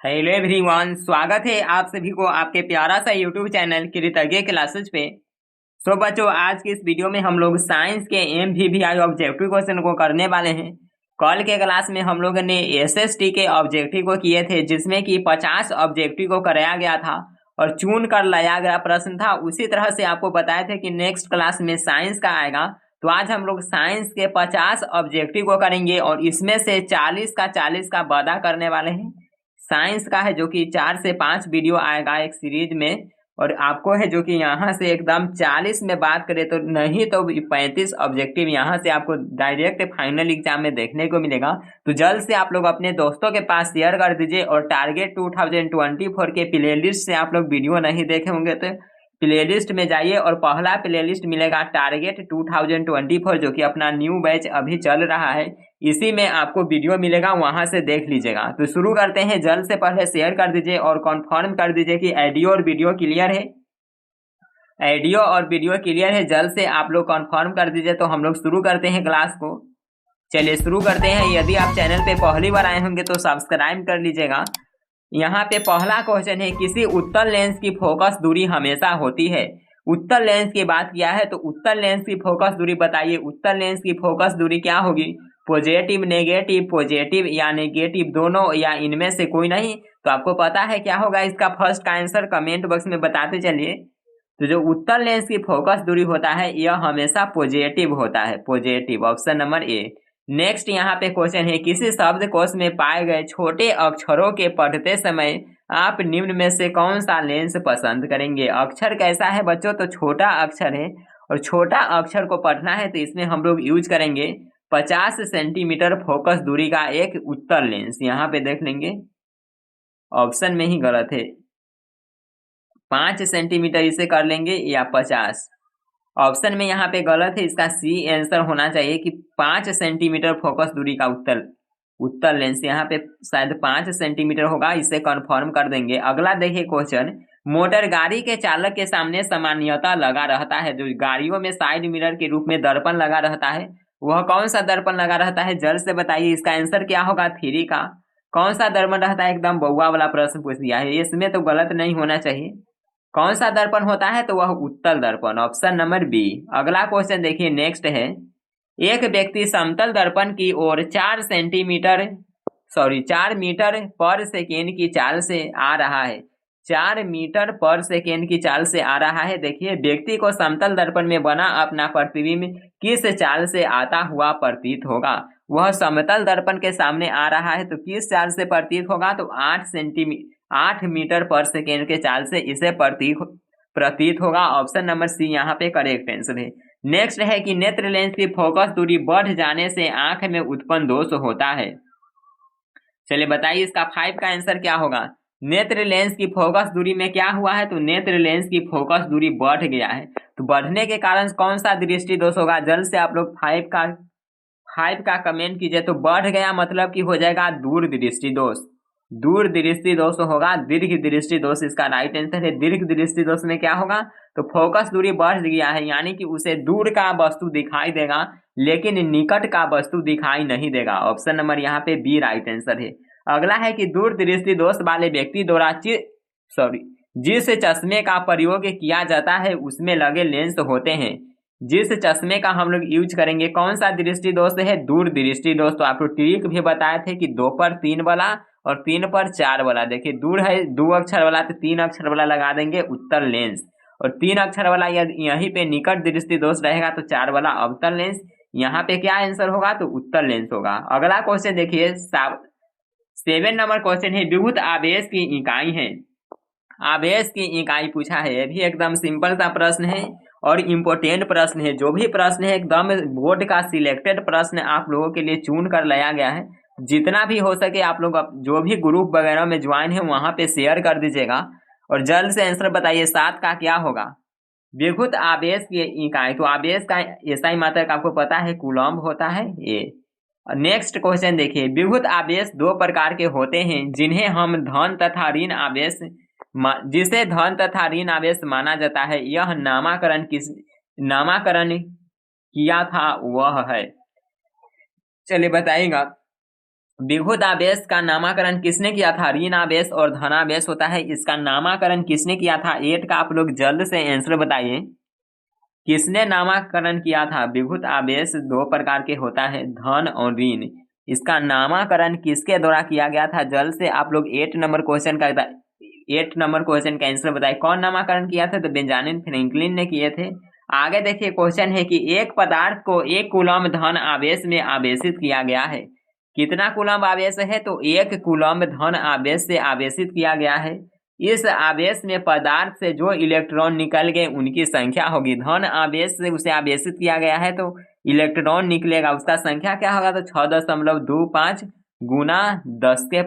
Hello everyone, स्वागत है आप सभी को आपके प्यारा सा यूट्यूब चैनल कृतज्ञ क्लासेस पे। सो बच्चों, आज की इस वीडियो में हम लोग साइंस के MVVI ऑब्जेक्टिव क्वेश्चन को करने वाले हैं। कल के क्लास में हम लोगों ने SST के ऑब्जेक्टिव को किए थे, जिसमें कि 50 ऑब्जेक्टिव को कराया गया था और चुन कर लाया गया प्रश्न था। उसी तरह से आपको बताया था कि नेक्स्ट क्लास में साइंस का आएगा। तो आज हम लोग साइंस के 50 ऑब्जेक्टिव को करेंगे और इसमें से 40 का वादा करने वाले हैं। साइंस का है जो कि 4 से 5 वीडियो आएगा एक सीरीज में, और आपको है जो कि यहाँ से एकदम 40 में बात करें तो नहीं तो 35 ऑब्जेक्टिव यहाँ से आपको डायरेक्ट फाइनल एग्जाम में देखने को मिलेगा। तो जल्द से आप लोग अपने दोस्तों के पास शेयर कर दीजिए और टारगेट 2024 के प्लेलिस्ट से आप लोग वीडियो नहीं देखे होंगे तो प्लेलिस्ट में जाइए और पहला प्लेलिस्ट मिलेगा टारगेट 2024, जो कि अपना न्यू बैच अभी चल रहा है। इसी में आपको वीडियो मिलेगा, वहां से देख लीजिएगा। तो शुरू करते हैं। जल्द से पहले शेयर कर दीजिए और कंफर्म कर दीजिए कि ऑडियो और वीडियो क्लियर है। ऑडियो और वीडियो क्लियर है, जल्द से आप लोग कंफर्म कर दीजिए। तो हम लोग शुरू करते हैं क्लास को। चलिए शुरू करते हैं। यदि आप चैनल पे पहली बार आए होंगे तो सब्सक्राइब कर लीजिएगा। यहाँ पे पहला क्वेश्चन है, किसी उत्तल लेंस की फोकस दूरी हमेशा होती है। उत्तल लेंस की बात किया है तो उत्तल लेंस की फोकस दूरी बताइए। उत्तल लेंस की फोकस दूरी क्या होगी? पॉजिटिव, नेगेटिव, पॉजिटिव या नेगेटिव दोनों, या इनमें से कोई नहीं? तो आपको पता है क्या होगा इसका फर्स्ट का आंसर? कमेंट बॉक्स में बताते चलिए। तो जो उत्तल लेंस की फोकस दूरी होता है यह हमेशा पॉजिटिव होता है, positive, option number A. Next यहाँ पे क्वेश्चन है, किसी शब्द कोश में पाए गए छोटे अक्षरों के पढ़ते समय आप निम्न में से कौन सा लेंस पसंद करेंगे? अक्षर कैसा है बच्चों? तो छोटा अक्षर है, और छोटा अक्षर को पढ़ना है तो इसमें हम लोग यूज करेंगे 50 सेंटीमीटर फोकस दूरी का एक उत्तल लेंस। यहाँ पे देख लेंगे, ऑप्शन में ही गलत है। 5 सेंटीमीटर इसे कर लेंगे या 50? ऑप्शन में यहाँ पे गलत है, इसका सी आंसर होना चाहिए कि 5 सेंटीमीटर फोकस दूरी का उत्तल लेंस। यहाँ पे शायद 5 सेंटीमीटर होगा, इसे कंफर्म कर देंगे। अगला देखिए क्वेश्चन, मोटर गाड़ी के चालक के सामने सामान्यतः लगा रहता है, जो गाड़ियों में साइड मिरर के रूप में दर्पण लगा रहता है, वह कौन सा दर्पण लगा रहता है? जल्द से बताइए। इसका आंसर क्या होगा? 3 का। कौन सा दर्पण रहता है? एकदम बउआ वाला प्रश्न पूछ दिया है, इसमें तो गलत नहीं होना चाहिए। कौन सा दर्पण होता है? तो वह उत्तल दर्पण, ऑप्शन नंबर बी। अगला क्वेश्चन देखिए, नेक्स्ट है, एक व्यक्ति समतल दर्पण की ओर 4 मीटर पर सेकेंड की चाल से आ रहा है। 4 मीटर पर सेकेंड की चाल से आ रहा है। देखिए, व्यक्ति को समतल दर्पण में बना अपना प्रतिबिंब किस चाल से आता हुआ प्रतीत होगा? वह समतल दर्पण के सामने आ रहा है तो किस चाल से प्रतीत होगा? तो 8 मीटर पर सेकेंड के चाल से इसे प्रतीत होगा। ऑप्शन नंबर सी यहाँ पे करेक्ट आंसर है। नेक्स्ट है कि नेत्र लेंस की फोकस दूरी बढ़ जाने से आंख में उत्पन्न दोष होता है। चलिए बताइए, इसका 5 का आंसर क्या होगा? नेत्र लेंस की फोकस दूरी में क्या हुआ है? तो नेत्र लेंस की फोकस दूरी बढ़ गया है। तो बढ़ने के कारण कौन सा दृष्टि दोष होगा? जल्द से आप लोग 5 का कमेंट कीजिए। तो बढ़ गया मतलब कि हो जाएगा दूर दृष्टि दोष। दूर दृष्टि दोष होगा, दीर्घ दृष्टि दोष इसका राइट आंसर है। दीर्घ दृष्टि दोष में क्या होगा? तो फोकस दूरी बढ़ गया है, यानी कि उसे दूर का वस्तु दिखाई देगा लेकिन निकट का वस्तु दिखाई नहीं देगा। ऑप्शन नंबर यहाँ पे बी राइट आंसर है। अगला है कि दूर दृष्टि दोष वाले व्यक्ति द्वारा जिस चश्मे का प्रयोग किया जाता है उसमें लगे लेंस होते हैं। जिस चश्मे का हम लोग यूज करेंगे, कौन सा दृष्टि दोष है? दूर दृष्टि दोष। तो आपको ट्रिक भी बताए थे कि 2 पर 3 वाला और 3 पर 4 वाला। देखिए, दूर है 2 अक्षर वाला तो 3 अक्षर वाला लगा देंगे उत्तल लेंस, और 3 अक्षर वाला यहीं पे निकट दृष्टि दोष रहेगा तो 4 वाला अवतल लेंस। यहाँ पे क्या आंसर होगा? तो उत्तल लेंस होगा। अगला क्वेश्चन देखिए, 7 नंबर क्वेश्चन है, विद्युत आवेश की इकाई है। आवेश की इकाई पूछा है। ये भी एकदम सिंपल सा प्रश्न है और इम्पोर्टेंट प्रश्न है। जो भी प्रश्न है एकदम बोर्ड का सिलेक्टेड प्रश्न आप लोगों के लिए चुन कर लाया गया है। जितना भी हो सके आप लोग जो भी ग्रुप वगैरह में ज्वाइन है वहां पे शेयर कर दीजिएगा और जल्द से आंसर बताइए। 7 का क्या होगा? विद्युत आवेश की इकाई। तो आवेश का एसआई मात्रक आपको पता है कूलम्ब होता है ये। नेक्स्ट क्वेश्चन देखिए, विद्युत आवेश 2 प्रकार के होते हैं जिन्हें हम धन तथा ऋण आवेश जिसे धन तथा ऋण आवेश माना जाता है। यह नामकरण किया था वह है। चलिए बताइएगा, विभुत आवेश का नामकरण किसने किया था? ऋण आवेश और धनावेश होता है, इसका नामकरण किसने किया था? 8 का आप लोग जल्द से आंसर बताइए, किसने नामकरण किया था? विभुत आवेश दो प्रकार के होता है, धन और ऋण। इसका नामकरण किसके द्वारा किया गया था? जल्द से आप लोग 8 नंबर क्वेश्चन का आंसर बताइए, कौन नामकरण किया था? तो बेंजामिन फ्रैंकलिन ने किए थे। आगे देखिए, क्वेश्चन है कि एक पदार्थ को 1 कूलम्ब धन आवेश में आवेशित किया गया है। कितना कूलम्ब आवेश है? तो 1 कूलम्ब धन आवेश से आवेशित किया गया है। इस आवेश में पदार्थ से जो इलेक्ट्रॉन निकल गए उनकी संख्या होगी। धन आवेश से उसे आवेशित किया गया है तो इलेक्ट्रॉन निकलेगा, उसका संख्या क्या होगा? तो 6.25 गुना 10 के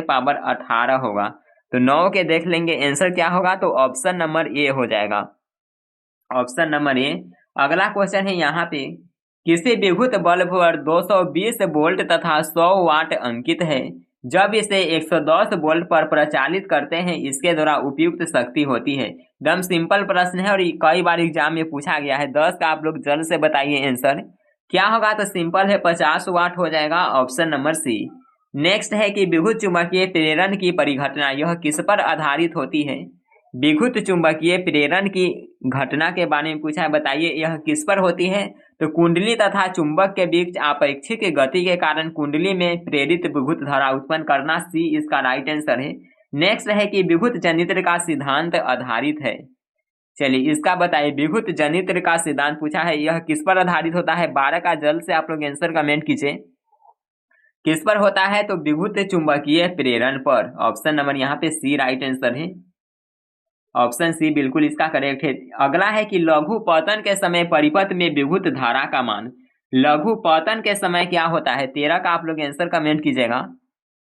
पावर 18 होगा। तो 9 के देख लेंगे आंसर क्या होगा, तो ऑप्शन नंबर ए हो जाएगा, ऑप्शन नंबर ए। अगला क्वेश्चन है यहाँ पे, किसी विद्युत बल्ब पर 220 वोल्ट तथा 100 वाट अंकित है, जब इसे 110 वोल्ट पर प्रचालित करते हैं इसके द्वारा उपयुक्त शक्ति होती है। एकदम सिंपल प्रश्न है और कई बार एग्जाम में पूछा गया है। 10 का आप लोग जल्द से बताइए आंसर क्या होगा? तो सिंपल है, 50 वाट हो जाएगा, ऑप्शन नंबर सी। नेक्स्ट है कि विद्युत चुंबकीय प्रेरण की परिघटना यह किस पर आधारित होती है? विद्युत चुंबकीय प्रेरण की घटना के बारे में पूछा है, बताइए यह किस पर होती है? तो कुंडली तथा चुंबक के बीच आपेक्षिक गति के कारण कुंडली में प्रेरित विद्युत धारा उत्पन्न करना, सी इसका राइट आंसर है। नेक्स्ट है कि विद्युत जनित्र का सिद्धांत आधारित है। चलिए इसका बताइए, विद्युत जनित्र का सिद्धांत पूछा है, यह किस पर आधारित होता है? 12 का जल्द से आप लोग आंसर कमेंट कीजिए, किस पर होता है? तो विद्युत चुंबकीय प्रेरण पर, ऑप्शन नंबर यहाँ पे सी राइट आंसर है, ऑप्शन सी बिल्कुल इसका करेक्ट है। अगला है कि लघु पतन के समय परिपथ में विद्युत धारा का मान, लघु पतन के समय क्या होता है? 13 का आप लोग आंसर कमेंट कीजिएगा।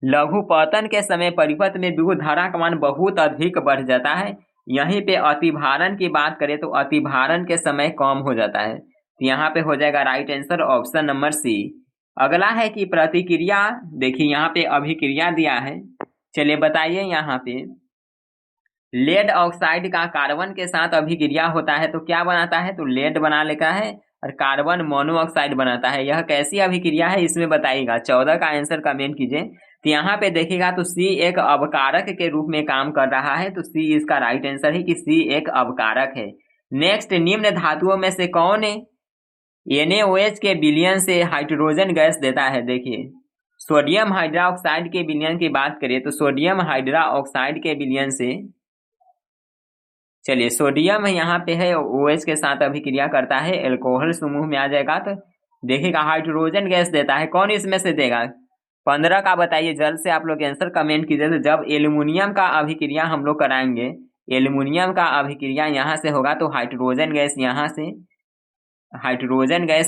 लघु पतन के समय परिपथ में विद्युत धारा का मान बहुत अधिक बढ़ जाता है। यहीं पे अतिभारण की बात करें तो अतिभारण के समय कम हो जाता है, तो यहाँ पे हो जाएगा right answer, option number C. अगला है कि प्रतिक्रिया, देखिए यहाँ पे अभिक्रिया दिया है, चलिए बताइए यहाँ पे लेड ऑक्साइड का कार्बन के साथ अभिक्रिया होता है तो क्या बनाता है? तो लेड बना लेता है और कार्बन मोनोऑक्साइड बनाता है। यह कैसी अभिक्रिया है इसमें बताइएगा, 14 का आंसर कमेंट कीजिए। तो यहाँ पे देखिएगा तो सी एक अवकारक के रूप में काम कर रहा है, तो सी इसका राइट आंसर है कि सी एक अवकारक है। नेक्स्ट, निम्न धातुओं में से कौन NaOH के विलयन से हाइड्रोजन गैस देता है? देखिए सोडियम हाइड्रोक्साइड के विलयन की बात करें तो सोडियम हाइड्रोक्साइड के विलयन से, चलिए सोडियम यहाँ पे है OH के साथ अभिक्रिया करता है, एल्कोहल समूह में आ जाएगा, तो देखिएगा हाइड्रोजन गैस देता है। कौन इसमें से देगा? 15 का बताइए जल्द से आप लोग आंसर कमेंट कीजिए। तो जब एल्युमिनियम का अभिक्रिया हम लोग कराएंगे, एल्युमिनियम का अभिक्रिया यहाँ से होगा तो हाइड्रोजन गैस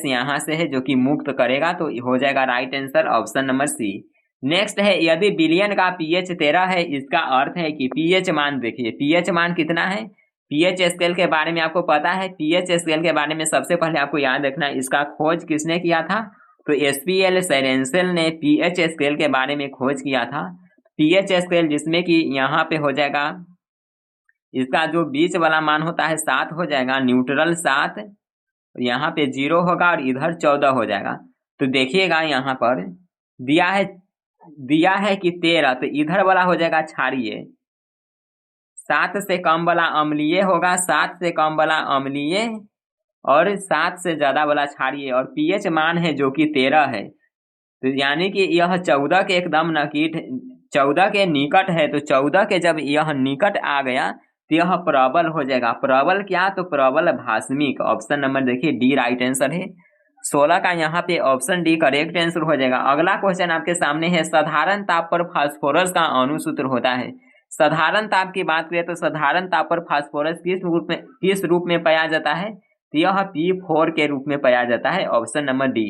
यहाँ से है जो कि मुक्त करेगा, तो हो जाएगा right answer, option number C. Next है, यदि विलयन का pH 13 है, इसका अर्थ है कि pH मान, देखिए pH मान कितना है? pH स्केल के बारे में आपको पता है, pH स्केल के बारे में सबसे पहले आपको याद रखना है, इसका खोज किसने किया था? तो SPL सेरेंसेल ने pH स्केल के बारे में खोज किया था। pH स्केल जिसमें कि यहाँ पे हो जाएगा, इसका जो बीच वाला मान होता है 7 हो जाएगा, न्यूट्रल 7, यहाँ पे 0 होगा और इधर 14 हो जाएगा। तो देखिएगा यहाँ पर दिया है कि 13, तो इधर वाला हो जाएगा क्षारीय, 7 से कम वाला अम्लीय होगा, 7 से कम वाला अम्लीय और 7 से ज्यादा वाला क्षारीय, और pH मान है जो कि 13 है, तो यानी कि यह 14 के एकदम नकीट, 14 के निकट है, तो 14 के जब यह निकट आ गया तो यह प्रबल हो जाएगा। प्रबल क्या? तो प्रबल भास्मिक, ऑप्शन नंबर देखिए डी राइट आंसर है। 16 का यहाँ पे ऑप्शन डी करेक्ट आंसर हो जाएगा। अगला क्वेश्चन आपके सामने है, साधारण ताप पर फास्फोरस का अणुसूत्र होता है। साधारण ताप की बात करें तो साधारण ताप पर फास्फोरस किस रूप में पाया जाता है? तो यह P4 के रूप में पाया जाता है, ऑप्शन नंबर डी।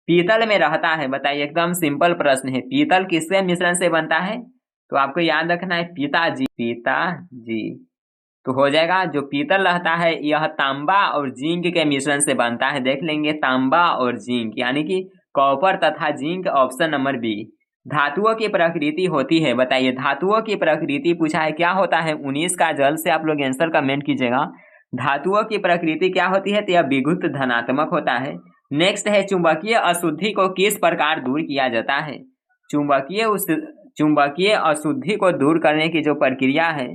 पीतल में रहता है, बताइए, एकदम सिंपल प्रश्न है, पीतल किससे मिश्रण से बनता है? तो आपको याद रखना है पिताजी, तो हो जाएगा जो पीतल रहता है यह तांबा और जिंक के मिश्रण से बनता है। देख लेंगे तांबा और जिंक, यानी कि कॉपर तथा जिंक, ऑप्शन नंबर बी। धातुओं की प्रकृति होती है, बताइए धातुओं की प्रकृति पूछा है, क्या होता है? 19 का जल्द से आप लोग आंसर कमेंट कीजिएगा। धातुओं की प्रकृति क्या होती है? तो यह विद्युत धनात्मक होता है। नेक्स्ट है, चुंबकीय अशुद्धि को किस प्रकार दूर किया जाता है? चुंबकीय अशुद्धि को दूर करने की जो प्रक्रिया है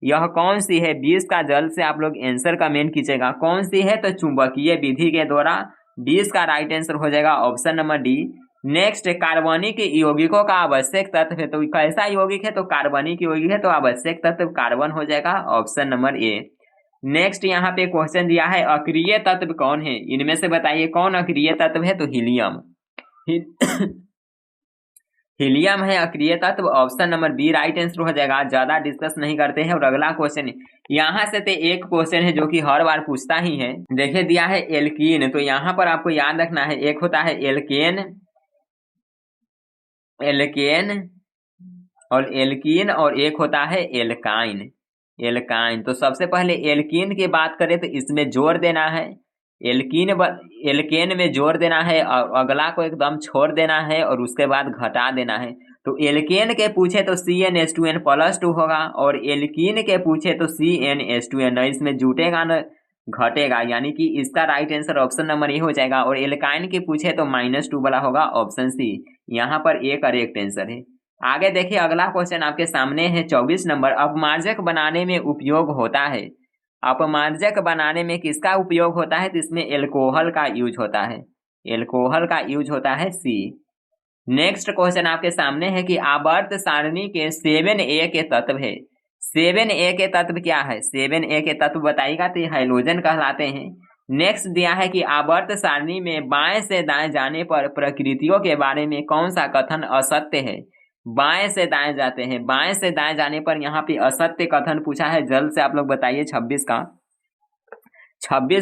यह कौन सी है? 20 का जल्द से आप लोग आंसर कमेंट कीजिएगा कौन सी है। तो चुंबकीय विधि के द्वारा 20 का राइट आंसर हो जाएगा ऑप्शन नंबर डी। नेक्स्ट, कार्बनिक यौगिकों का आवश्यक तत्व है, तो कैसा यौगिक है? तो कार्बनिक यौगिक है, तो आवश्यक तत्व कार्बन हो जाएगा ऑप्शन नंबर ए। नेक्स्ट यहाँ पे क्वेश्चन दिया है अक्रिय तत्व कौन है? इनमें से बताइए कौन अक्रिय तत्व है? तो हीलियम हीलियम है अक्रिय तत्व, option number B right answer हो जाएगा। ज्यादा डिस्कस नहीं करते हैं और अगला क्वेश्चन यहाँ से एक क्वेश्चन है जो कि हर बार पूछता ही है। देखिए दिया है एल्कीन, तो यहाँ पर आपको याद रखना है एक होता है एल्केन और एल्कीन और एक होता है एल्काइन। तो सबसे पहले एल्कीन की बात करें तो इसमें जोर देना है, एल्केन में जोर देना है और अगला को एकदम छोड़ देना है और उसके बाद घटा देना है। तो एल्केन के पूछे तो CnH2n+2 होगा और एल्कीन के पूछे तो CnH2n, इसमें जुटेगा न घटेगा, यानी कि इसका right answer option number A हो जाएगा। और एल्काइन के पूछे तो -2 वाला होगा ऑप्शन सी, यहाँ पर ए करेक्ट आंसर है। आगे देखिए अगला क्वेश्चन आपके सामने है 24 नंबर। अपमार्जक बनाने में उपयोग होता है, अपमार्जक बनाने में किसका उपयोग होता है? तो इसमें एल्कोहल का यूज होता है, एल्कोहल का यूज होता है सी। नेक्स्ट क्वेश्चन आपके सामने है कि आवर्त सारणी के 7A के तत्व है, 7A के तत्व क्या है? 7A के तत्व बताइएगा तो हाइड्रोजन कहलाते हैं। नेक्स्ट दिया है कि आवर्त सारणी में बाएं से दाएं जाने पर प्रकृतियों के बारे में कौन सा कथन असत्य है? बाएं से दाएं जाते हैं, बाएं से दाएं जाने पर यहाँ पे असत्य कथन पूछा है, जल्द से आप लोग बताइए 26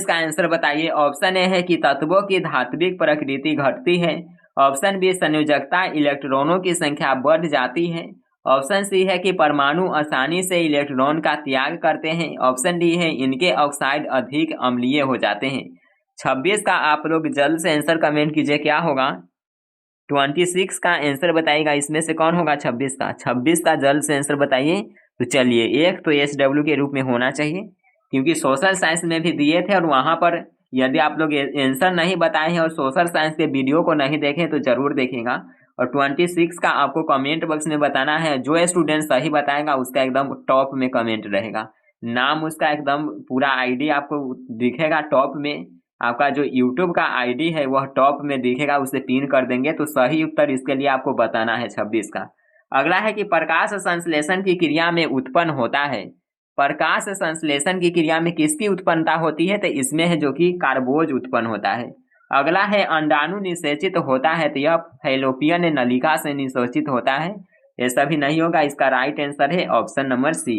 का आंसर बताइए। ऑप्शन ए है कि तत्वों की धात्विक प्रकृति घटती है, ऑप्शन बी संयोजकता इलेक्ट्रॉनों की संख्या बढ़ जाती है, ऑप्शन सी है कि परमाणु आसानी से इलेक्ट्रॉन का त्याग करते हैं, ऑप्शन डी है इनके ऑक्साइड अधिक अम्लीय हो जाते हैं। 26 का आप लोग जल्द से आंसर कमेंट कीजिए क्या होगा। 26 का आंसर बताइएगा, इसमें से कौन होगा 26 का जल्द से आंसर बताइए। तो चलिए एक तो SW के रूप में होना चाहिए क्योंकि सोशल साइंस में भी दिए थे और वहां पर यदि आप लोग आंसर नहीं बताए हैं और सोशल साइंस के वीडियो को नहीं देखें तो जरूर देखेगा। और 26 का आपको कमेंट बॉक्स में बताना है, जो स्टूडेंट सही बताएगा उसका एकदम टॉप में कमेंट रहेगा, नाम उसका एकदम पूरा ID आपको दिखेगा टॉप में, आपका जो YouTube का ID है वह टॉप में दिखेगा, उसे पिन कर देंगे। तो सही उत्तर इसके लिए आपको बताना है 26 का। अगला है कि प्रकाश संश्लेषण की क्रिया में उत्पन्न होता है, प्रकाश संश्लेषण की क्रिया में किसकी उत्पन्नता होती है? तो इसमें है जो कि कार्बोज उत्पन्न होता है। अगला है अंडाणु निषेचित होता है, तो यह फैलोपियन नलिका से निषेचित होता है, ये सभी नहीं होगा, इसका राइट आंसर है option number C.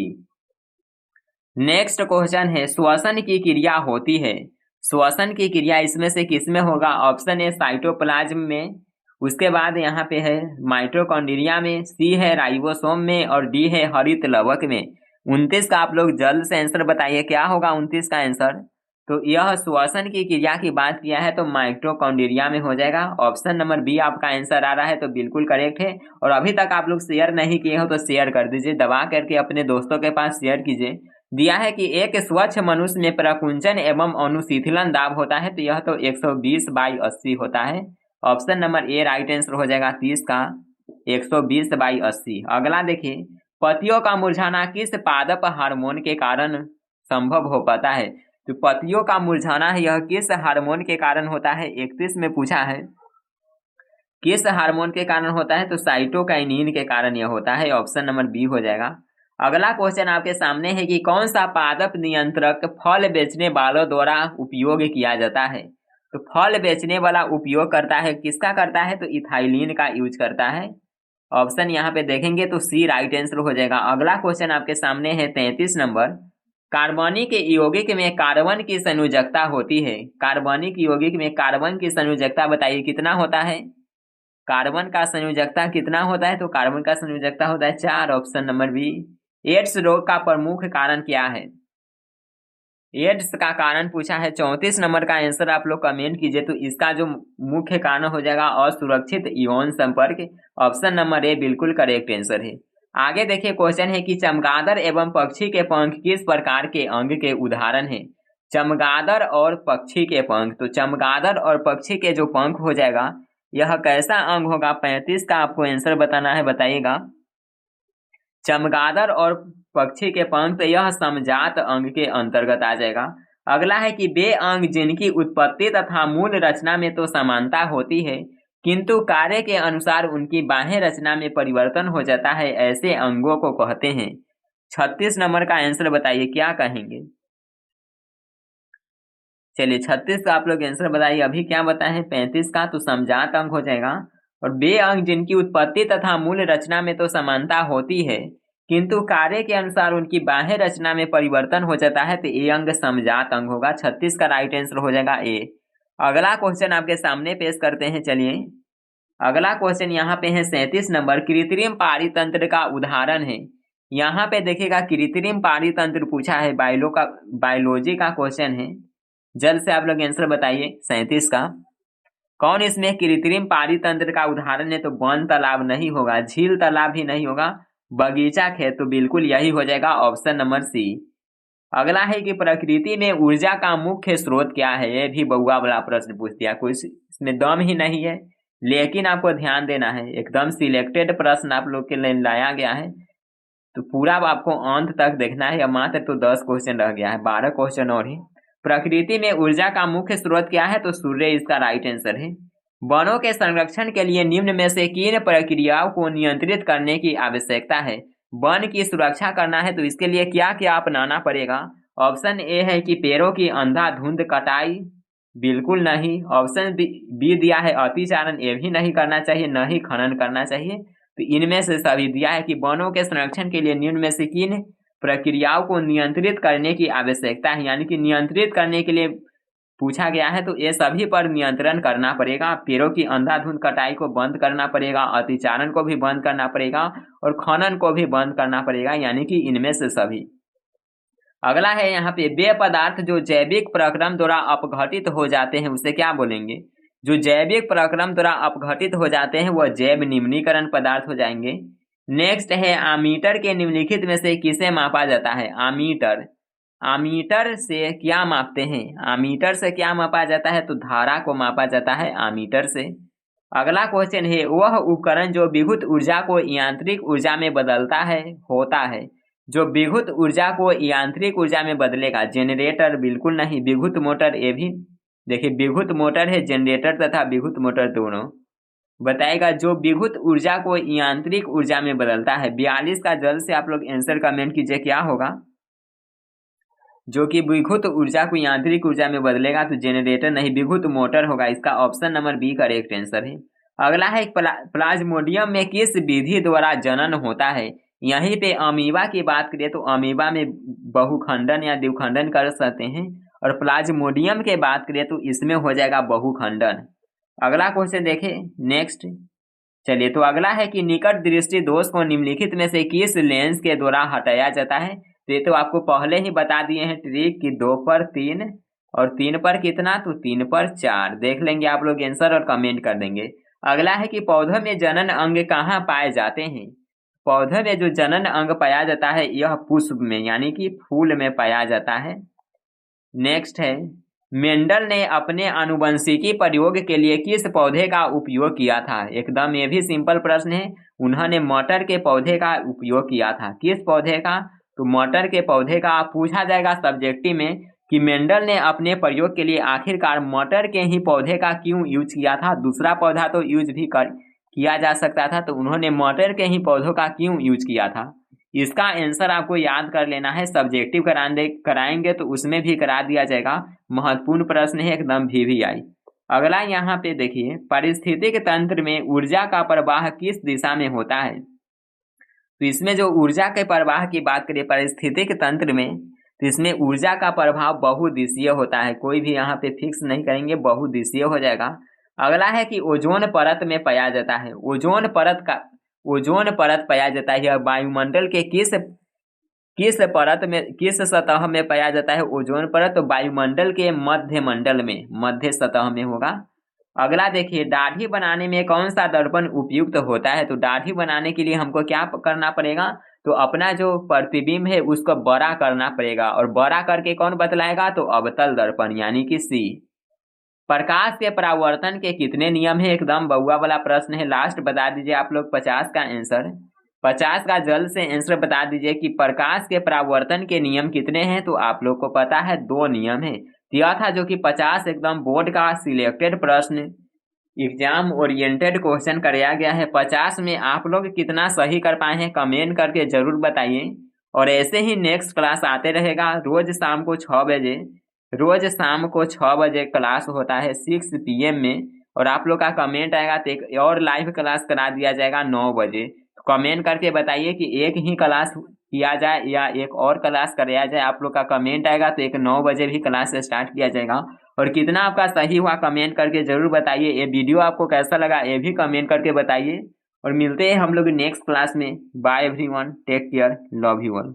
Next question है श्वसन की क्रिया होती है, श्वसन की क्रिया इसमें से किसमें होगा? ऑप्शन ए साइटोप्लाज्म में, उसके बाद यहाँ पे है माइटोकॉन्ड्रिया में, सी है राइबोसोम में और डी है हरित लवक में। 29 का आप लोग जल्द से आंसर बताइए क्या होगा 29 का आंसर। तो यह श्वसन की क्रिया की बात किया है तो माइटोकॉन्ड्रिया में हो जाएगा, ऑप्शन नंबर बी आपका आंसर आ रहा है, तो बिल्कुल करेक्ट है। और अभी तक आप लोग शेयर नहीं किए हो तो शेयर कर दीजिए, दबा करके अपने दोस्तों के पास शेयर कीजिए। दिया है कि एक स्वच्छ मनुष्य में प्रकुंचन एवं अनुशीतलन दाब होता है, तो यह तो 120/80 होता है, option number A right answer हो जाएगा 30 का 120/80। अगला देखिए पतियों का मुरझाना किस पादप हार्मोन के कारण संभव हो पाता है? तो पतियों का मुरझाना है यह किस हार्मोन के कारण होता है? 31 में पूछा है किस हार्मोन के कारण होता है, तो साइटोकाइनिन के कारण यह होता है, ऑप्शन नंबर बी हो जाएगा। अगला क्वेश्चन आपके सामने है कि कौन सा पादप नियंत्रक फल बेचने वालों द्वारा उपयोग किया जाता है? तो फल बेचने वाला उपयोग करता है किसका करता है? तो इथाइलिन का यूज करता है, ऑप्शन यहाँ पे देखेंगे तो सी राइट आंसर हो जाएगा। अगला क्वेश्चन आपके सामने है 33 नंबर। कार्बनिक यौगिक में कार्बन की संयोजकता होती है, कार्बनिक यौगिक में कार्बन की संयोजकता बताइए कितना होता है? कार्बन का संयोजकता कितना होता है? तो कार्बन का संयोजकता होता है 4, ऑप्शन नंबर बी। एड्स रोग का प्रमुख कारण क्या है? एड्स का कारण पूछा है, 34 नंबर का आंसर आप लोग कमेंट कीजिए। तो इसका जो मुख्य कारण हो जाएगा असुरक्षित यौन संपर्क, ऑप्शन नंबर ए बिल्कुल करेक्ट आंसर है। आगे देखिए क्वेश्चन है कि चमगादड़ एवं पक्षी के पंख किस प्रकार के अंग के उदाहरण है? चमगादड़ और पक्षी के पंख, तो चमगादड़ और पक्षी के जो पंख हो जाएगा यह कैसा अंग होगा? 35 का आपको आंसर बताना है, बताइएगा। चमगादड़ और पक्षी के पंख, यह समजात अंग के अंतर्गत आ जाएगा। अगला है कि वे अंग जिनकी उत्पत्ति तथा मूल रचना में तो समानता होती है किंतु कार्य के अनुसार उनकी बाह्य रचना में परिवर्तन हो जाता है, ऐसे अंगों को कहते हैं। 36 नंबर का आंसर बताइए, क्या कहेंगे? चलिए 36 का आप लोग आंसर बताइए। अभी क्या बताए? 35 का तो समजात अंग हो जाएगा। और वे अंग जिनकी उत्पत्ति तथा मूल रचना में तो समानता होती है किंतु कार्य के अनुसार उनकी बाह्य रचना में परिवर्तन हो जाता है, तो ये अंग समजात अंग होगा। 36 का राइट आंसर हो जाएगा ए। अगला क्वेश्चन आपके सामने पेश करते हैं। चलिए अगला क्वेश्चन यहाँ पे है 37 नंबर, कृत्रिम पारितंत्र का उदाहरण है। यहाँ पे देखिएगा कृत्रिम पारितंत्र पूछा है, बायोलॉजी का क्वेश्चन है। जल्द से आप लोग आंसर बताइए 37 का। कौन इसमें कृत्रिम पारितंत्र का उदाहरण है? तो वन तालाब नहीं होगा, झील तालाब भी नहीं होगा, बगीचा खेत, तो बिल्कुल यही हो जाएगा ऑप्शन नंबर सी। अगला है कि प्रकृति में ऊर्जा का मुख्य स्रोत क्या है? ये भी बउआ वाला प्रश्न पूछ दिया, कुछ इसमें दम ही नहीं है, लेकिन आपको ध्यान देना है, एकदम सिलेक्टेड प्रश्न आप लोग के लिए लाया गया है, तो पूरा आपको अंत तक देखना है। मात्र तो 10 क्वेश्चन रह गया है, 12 क्वेश्चन और ही। प्रकृति में ऊर्जा का मुख्य स्रोत क्या है? तो सूर्य इसका राइट आंसर है। वनों के संरक्षण के लिए निम्न में से किन प्रक्रियाओं को नियंत्रित करने की आवश्यकता है? वन की सुरक्षा करना है तो इसके लिए क्या क्या अपनाना पड़ेगा? ऑप्शन ए है कि पेड़ों की अंधाधुंध कटाई, बिल्कुल नहीं। ऑप्शन बी दिया है अतिचारण, ये भी नहीं करना चाहिए, न ही खनन करना चाहिए। तो इनमें से सभी दिया है कि वनों के संरक्षण के लिए निम्न में से किन प्रक्रियाओं को नियंत्रित करने की आवश्यकता है, यानी कि नियंत्रित करने के लिए पूछा गया है, तो ये सभी पर नियंत्रण करना पड़ेगा। पेड़ों की अंधाधुंध कटाई को बंद करना पड़ेगा, अतिचारण को भी बंद करना पड़ेगा और खनन को भी बंद करना पड़ेगा, यानी कि इनमें से सभी। अगला है यहाँ पे, वे पदार्थ जो जैविक प्रक्रम द्वारा अपघटित हो जाते हैं उसे क्या बोलेंगे? जो जैविक प्रक्रम द्वारा अपघटित हो जाते हैं वह जैव निम्नीकरण पदार्थ हो जाएंगे। नेक्स्ट है, आमीटर के निम्नलिखित में से किसे मापा जाता है? आमीटर, आमीटर से क्या मापते हैं? आमीटर से क्या मापा जाता है? तो धारा को मापा जाता है आमीटर से। अगला क्वेश्चन है, वह उपकरण जो विद्युत ऊर्जा को यांत्रिक ऊर्जा में बदलता है होता है। जो विद्युत ऊर्जा को यांत्रिक ऊर्जा में बदलेगा, जनरेटर बिल्कुल नहीं, विद्युत मोटर, ये भी देखिए विद्युत मोटर है, जनरेटर तथा विद्युत मोटर दोनों। बताएगा जो विद्युत ऊर्जा को यांत्रिक ऊर्जा में बदलता है। 42 का जल्द से आप लोग आंसर कमेंट कीजिए, क्या होगा? जो कि विद्युत ऊर्जा को यांत्रिक ऊर्जा में बदलेगा, तो जनरेटर नहीं, विद्युत मोटर होगा। इसका option number B correct answer है। अगला है, प्लाज्मोडियम में किस विधि द्वारा जनन होता है? यहीं पे अमीबा की बात करें तो अमीबा में बहुखंडन या द्विखंडन कर सकते हैं, और प्लाज्मोडियम के बात करें तो इसमें हो जाएगा बहुखंडन। अगला क्वेश्चन देखें नेक्स्ट। चलिए तो अगला है कि निकट दृष्टि दोष को निम्नलिखित में से किस लेंस के द्वारा हटाया जाता है? तो ये तो आपको पहले ही बता दिए हैं ट्रिक कि 2 पर 3 और 3 पर कितना? तो 3 पर 4। देख लेंगे आप लोग आंसर और कमेंट कर देंगे। अगला है कि पौधों में जनन अंग कहाँ पाए जाते हैं? पौधे में जो जनन अंग पाया जाता है यह पुष्प में, यानी कि फूल में पाया जाता है। नेक्स्ट है, मेंडल ने अपने आनुवंशिकी प्रयोग के लिए किस पौधे का उपयोग किया था? एकदम ये भी सिंपल प्रश्न है। उन्होंने मटर के पौधे का उपयोग किया था। किस पौधे का? तो मटर के पौधे का। पूछा जाएगा सब्जेक्टिव में कि मेंडल ने अपने प्रयोग के लिए आखिरकार मटर के ही पौधे का क्यों यूज किया था? दूसरा पौधा तो यूज भी किया जा सकता था, तो उन्होंने मटर के ही पौधों का क्यों यूज किया था? इसका आंसर आपको याद कर लेना है। सब्जेक्टिव कराएंगे तो उसमें भी करा दिया जाएगा। महत्वपूर्ण प्रश्न है एकदम VVI। अगला यहाँ पे देखिए, पारिस्थितिक तंत्र में ऊर्जा का प्रवाह किस दिशा में होता है? तो इसमें जो ऊर्जा के प्रवाह की बात करें पारिस्थितिक तंत्र में, तो इसमें ऊर्जा का प्रभाव बहुदिशीय होता है। कोई भी यहाँ पे फिक्स नहीं करेंगे, बहुदिशीय हो जाएगा। अगला है कि ओजोन परत में पाया जाता है। ओजोन परत पाया जाता है। यह वायुमंडल के किस सतह में पाया जाता है? ओजोन परत तो वायुमंडल के मध्य मंडल में, मध्य सतह में होगा। अगला देखिए, दाढ़ी बनाने में कौन सा दर्पण उपयुक्त होता है? तो दाढ़ी बनाने के लिए हमको क्या करना पड़ेगा? तो अपना जो प्रतिबिंब है उसको बड़ा करना पड़ेगा, और बड़ा करके कौन बतलाएगा? तो अवतल दर्पण, यानी कि सी। प्रकाश के परावर्तन के कितने नियम है? एकदम बउआ वाला प्रश्न है। लास्ट बता दीजिए आप लोग 50 का आंसर। 50 का जल्द से आंसर बता दीजिए कि प्रकाश के परावर्तन के नियम कितने हैं। तो आप लोग को पता है 2 नियम है। यह था जो कि 50 एकदम बोर्ड का सिलेक्टेड प्रश्न, एग्जाम ओरिएंटेड क्वेश्चन कराया गया है। 50 में आप लोग कितना सही कर पाए हैं कमेंट करके जरूर बताइए। और ऐसे ही नेक्स्ट क्लास आते रहेगा रोज शाम को 6 बजे। रोज शाम को 6 बजे क्लास होता है 6 PM में। और आप लोग का कमेंट आएगा तो एक और लाइव क्लास करा दिया जाएगा 9 बजे। तो कमेंट करके बताइए कि एक ही क्लास किया जाए या एक और क्लास कराया जाए। आप लोग का कमेंट आएगा तो एक 9 बजे भी क्लास स्टार्ट किया जाएगा। और कितना आपका सही हुआ कमेंट करके जरूर बताइए। ये वीडियो आपको कैसा लगा ये भी कमेंट करके बताइए। और मिलते हैं हम लोग नेक्स्ट क्लास में। Bye everyone, take care, love you all.